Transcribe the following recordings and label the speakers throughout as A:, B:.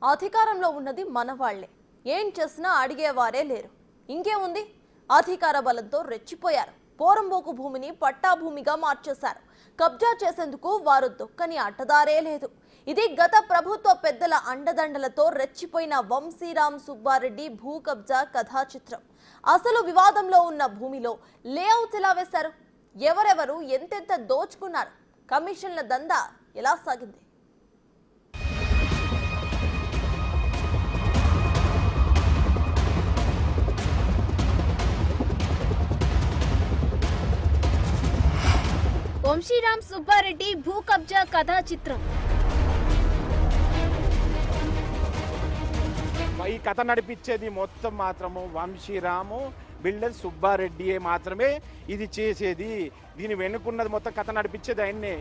A: అధికారంలో ఉన్నది మనవాళ్లే. ఏం చేసినా అడిగేవారే లేరు. ఇంకేముంది, అధికార బలంతో రెచ్చిపోయారు. పోరంబోకు భూమిని పట్టాభూమిగా మార్చేశారు. కబ్జా చేసేందుకు వారు దొక్కని అడ్డదారే లేదు. ఇది గత ప్రభుత్వ పెద్దల అండదండలతో రెచ్చిపోయిన వంశీరామ్ సుబ్బారెడ్డి భూ కబ్జా కథా చిత్రం. అసలు వివాదంలో ఉన్న భూమిలో లేఅవుట్స్ ఎలా వేశారు, ఎవరెవరు ఎంతెంత దోచుకున్నారు, కమిషన్ల దందా ఎలా సాగింది?
B: వంశీరామ్ సుబ్బారెడ్డి భూ కబ్జా కథా చిత్రం.
C: ఈ కథ నడిపించేది మొత్తం మాత్రము వంశీరాము బిల్డర్ సుబ్బారెడ్డియే మాత్రమే ఇది చేసేది. దీని వెనుకున్నది మొత్తం కథ నడిపించేది ఆయన్నే.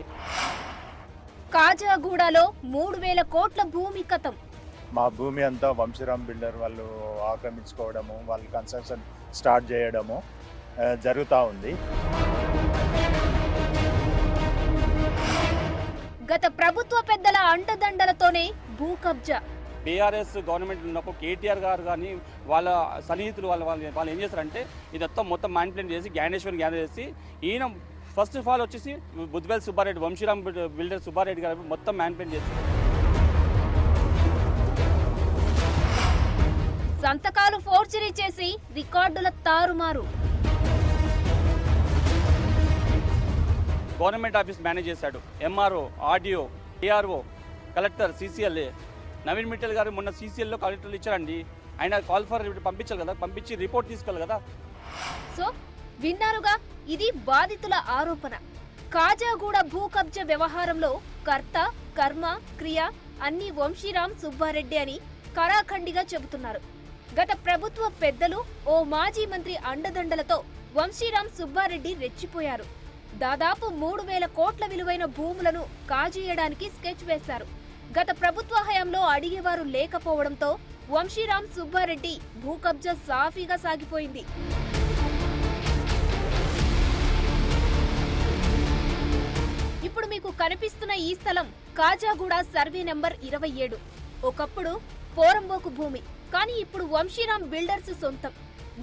B: కాజాగూడలో 3000 కోట్ల భూమి కథం.
D: మా భూమి అంతా వంశీరామ్ బిల్డర్ వాళ్ళు ఆక్రమించుకోవడము, వాళ్ళు కన్స్ట్రక్షన్ స్టార్ట్ చేయడము జరుగుతూ ఉంది.
B: గత ప్రభుత్వ పెద్దల అండదండలతోనే భూ కబ్జా.
E: బీఆర్ఎస్ గవర్నమెంట్ ఉన్నప్పుడు కేటీఆర్ గారు కానీ వాళ్ళ సన్నిహితులు వాళ్ళు ఏం చేస్తారంటే ఇది మొత్తం మ్యానిపులేట్ చేసి జ్ఞానేశ్వరిని గ్యాదర్ చేసి ఈయన ఫస్ట్ ఆఫ్ ఆల్ వచ్చేసి బుద్ధివేల్ సుబ్బారెడ్డి, వంశీరామ్ బిల్డర్ సుబ్బారెడ్డి గారు మొత్తం మ్యానిపులేట్ చేసి
B: సంతకాలు ఫోర్జరీ చేసి రికార్డుల తారుమారు.
E: గవర్నమెంట్ ఆఫీస్ మేనేజ్ చేశాడు. MRO, RDO, ARO, collector, CCLA. Naveen Mittal గారు మొన్న సీసీఎల్లో కలెక్టర్లు ఇచ్చారండి. ఆయన కాల్ ఫర్ పంపించాలి కదా, పంపించి రిపోర్ట్ తీసుకోవాలి కదా.
B: సో విన్నారుగా, ఇది బాధితుల ఆరోపణ. కాజాగూడ భూ కబ్జా వ్యవహారంలో కర్త, కర్మ, క్రియ అన్ని వంశీరామ్ సుబ్బారెడ్డి అని కరాఖండిగా చెబుతున్నారు. గత ప్రభుత్వ పెద్దలు, ఓ మాజీ మంత్రి అండదండలతో వంశీరామ్ సుబ్బారెడ్డి రెచ్చిపోయారు. దాదాపు 3000 కోట్ల విలువైన భూములను కాజేయడానికి స్కెచ్ వేశారు. గత ప్రభుత్వ హయాంలో అడిగేవారు లేకపోవడంతో వంశీరామ్ సుబ్బారెడ్డి భూ కబ్జా సాఫీగా సాగిపోయింది. ఇప్పుడు మీకు కనిపిస్తున్న ఈ స్థలం కాజాగూడ సర్వే నెంబర్ 27. ఒకప్పుడు పోరంబోకు భూమి, కానీ ఇప్పుడు వంశీరామ్ బిల్డర్స్ సొంతం.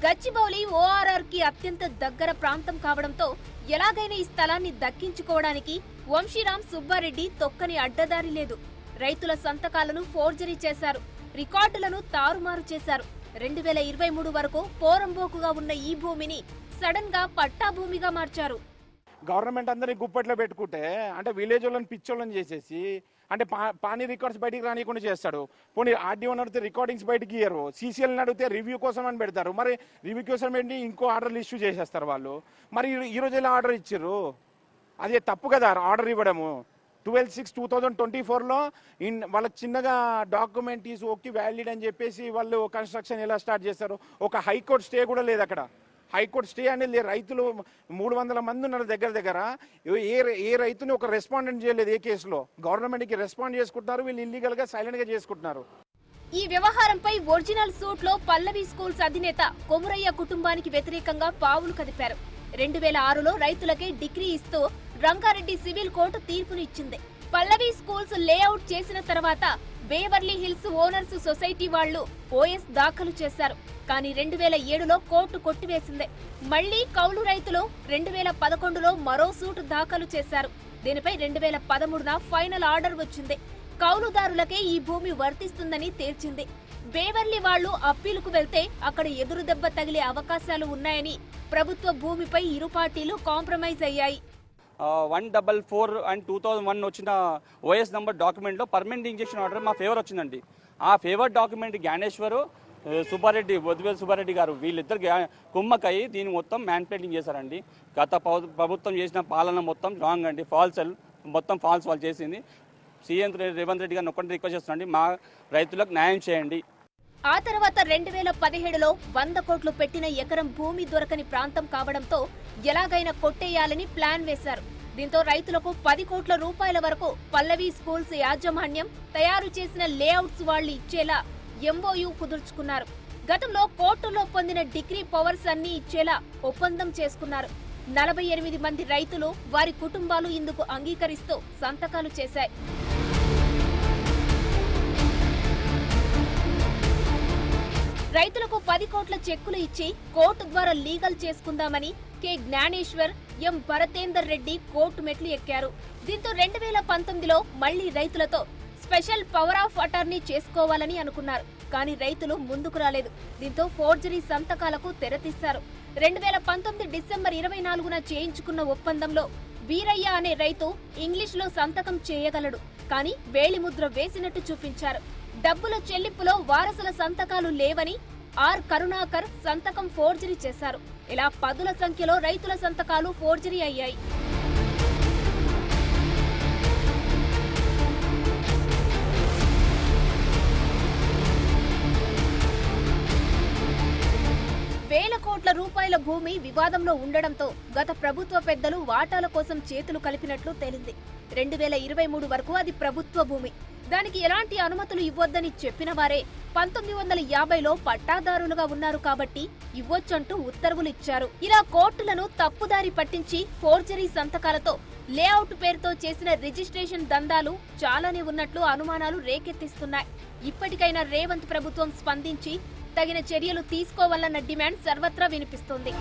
B: గచ్చిబౌలి ఓఆర్ఆర్ కి అత్యంత దగ్గర ప్రాంతం కావడంతో ఎలాగైనా ఈ స్థలాన్ని దక్కించుకోవడానికి వంశీరామ్ సుబ్బారెడ్డి తొక్కని అడ్డదారి లేదు. రైతుల సంతకాలను ఫోర్జరీ చేశారు, రికార్డులను తారుమారు చేశారు. 2023 వరకు పోరంబోకుగా ఉన్న ఈ భూమిని సడన్ గా పట్టాభూమిగా మార్చారు.
C: గవర్నమెంట్ అందరినీ గుప్పట్లో పెట్టుకుంటే అంటే విలేజ్ వాళ్ళని పిచ్చోళ్ళని చేసేసి అంటే పానీ రికార్డ్స్ బయటికి రానియకుండా చేస్తాడు. పోనీ ఆర్డీఓని అడిగితే రికార్డింగ్స్ బయటికి ఇయ్యరు, సీసీఎల్ని అడిగితే రివ్యూ కోసం అని పెడతారు. మరి రివ్యూ కోసం ఏంటి ఇంకో ఆర్డర్లు ఇష్యూ చేసేస్తారు వాళ్ళు. మరి ఈ రోజు ఎలా ఆర్డర్ ఇచ్చారు? అది తప్పు కదా ఆర్డర్ ఇవ్వడము. 12/6/2024లో వాళ్ళకి చిన్నగా డాక్యుమెంట్ ఈజ్ ఓకే వ్యాలిడ్ అని చెప్పేసి వాళ్ళు కన్స్ట్రక్షన్ ఎలా స్టార్ట్ చేస్తారు? ఒక హైకోర్టు స్టే కూడా లేదు అక్కడ. హైకోర్టు స్టే అనేది రైతులు 300 మంది ఉన్నారు దగ్గర. ఏ రైతుని ఒక రెస్పాండెంట్ చేయలేదు ఏ కేసులో. గవర్నమెంట్కి రెస్పాండ్ చేసుకుంటున్నారు, వీళ్ళు ఇల్లీగల్ గా సైలెంట్ గా చేసుకుంటున్నారు.
B: ఈ వ్యవహారంపై ఒరిజినల్ సూట్ లో పల్లవి స్కూల్స్ అధినేత కొమురయ్య కుటుంబానికి వ్యతిరేకంగా పావులు కదిపారు. 2006లో రైతులకే డిగ్రీ ఇస్తూ రంగారెడ్డి సివిల్ కోర్టు తీర్పునిచ్చింది. పల్లవి స్కూల్స్ లేఅవుట్ చేసిన తర్వాత బేవర్లీ హిల్స్ ఓనర్స్ సొసైటీ వాళ్లు ఓఎస్ దాఖలు చేశారు. కానీ 2007లో కోర్టు కొట్టివేసింది. మళ్లీ కౌలు రైతులు 2011లో మరో సూట్ దాఖలు చేశారు. దీనిపై 2013న ఫైనల్ ఆర్డర్ వచ్చింది. కౌలుదారులకే ఈ భూమి వర్తిస్తుందని తేల్చింది. బేవర్లీ వాళ్లు అప్పీలుకు వెళ్తే అక్కడ ఎదురు దెబ్బ తగిలే అవకాశాలు ఉన్నాయని ప్రభుత్వ భూమిపై ఇరు పార్టీలు కాంప్రమైజ్ అయ్యాయి.
E: 144 అండ్ 2001 వచ్చిన ఓఎస్ నంబర్ డాక్యుమెంట్లో పర్మనెంట్ ఇంజెక్షన్ ఆర్డర్ మా ఫేవర్ వచ్చిందండి. ఆ ఫేవర్ డాక్యుమెంట్ జ్ఞానేశ్వరు, సుబ్బారెడ్డి, బొద్దువేల్ సుబ్బారెడ్డి గారు వీళ్ళిద్దరు కుమ్మకై దీన్ని మొత్తం మ్యానిపులేటింగ్ చేశారండి. గత ప్రభుత్వం చేసిన పాలన మొత్తం రాంగ్ అండి, మొత్తం ఫాల్స్ వాళ్ళు చేసింది. సీఎం రేవంత్ రెడ్డి గారిని ఒక్కటి రిక్వెస్ట్ చేస్తున్నాండి, మా రైతులకు న్యాయం చేయండి.
B: ఆ తర్వాత 2017లో 100 కోట్లు పెట్టిన ఎకరం భూమి దొరకని ప్రాంతం కావడంతో ఎలాగైనా కొట్టేయాలని ప్లాన్ వేశారు. దీంతో రైతులకు 10 కోట్ల రూపాయల వరకు పల్లవి స్కూల్స్ యాజమాన్యం తయారు చేసిన లేఅవుట్స్ వాళ్లు ఇచ్చేలా ఎంఓయూ కుదుర్చుకున్నారు. గతంలో కోర్టులో పొందిన డిగ్రీ పవర్స్ అన్ని ఇచ్చేలా ఒప్పందం చేసుకున్నారు. 48 మంది రైతులు, వారి కుటుంబాలు ఇందుకు అంగీకరిస్తూ సంతకాలు చేశాయి. రైతులకు 10 కోట్ల చెక్కులు ఇచ్చి కోర్టు ద్వారా లీగల్ చేసుకుందామని కె జ్ఞానేశ్వర్, ఎం భరతేందర్ రెడ్డి కోర్టు మెట్లు ఎక్కారు. దీంతో 2019లో మళ్లీ రైతులతో స్పెషల్ పవర్ ఆఫ్ అటార్నీ చేసుకోవాలని అనుకున్నారు. కానీ రైతులు ముందుకు రాలేదు. దీంతో ఫోర్జరీ సంతకాలకు తెరతీశారు. 2019 డిసెంబర్ 24న చేయించుకున్న ఒప్పందంలో వీరయ్య అనే రైతు ఇంగ్లీష్లో సంతకం చేయగలడు, కానీ వేలిముద్ర వేసినట్టు చూపించారు. డబ్బుల చెల్లింపులో వారసుల సంతకాలు లేవని ఆర్ కరుణాకర్ సంతకం ఫోర్జరీ చేశారు. ఇలా పదుల సంఖ్యలో రైతుల సంతకాలు ఫోర్జరీ అయ్యాయి. వేల కోట్ల రూపాయల భూమి వివాదంలో ఉండడంతో గత ప్రభుత్వ పెద్దలు వాటాల కోసం చేతులు కలిపినట్లు తేలింది. 2023 వరకు అది ప్రభుత్వ భూమి. దానికి ఎలాంటి అనుమతులు ఇవ్వొద్దని చెప్పిన వారే 1950లో పట్టాదారులుగా ఉన్నారు కాబట్టి ఇవ్వొచ్చంటూ ఉత్తర్వులు ఇచ్చారు. ఇలా కోర్టులను తప్పుదారి పట్టించి ఫోర్జరీ సంతకాలతో లేఅవుట్ పేరుతో చేసిన రిజిస్ట్రేషన్ దందాలు చాలానే ఉన్నట్లు అనుమానాలు రేకెత్తిస్తున్నాయి. ఇప్పటికైనా రేవంత్ ప్రభుత్వం స్పందించి తగిన చర్యలు తీసుకోవాలన్న డిమాండ్ సర్వత్రా వినిపిస్తోంది.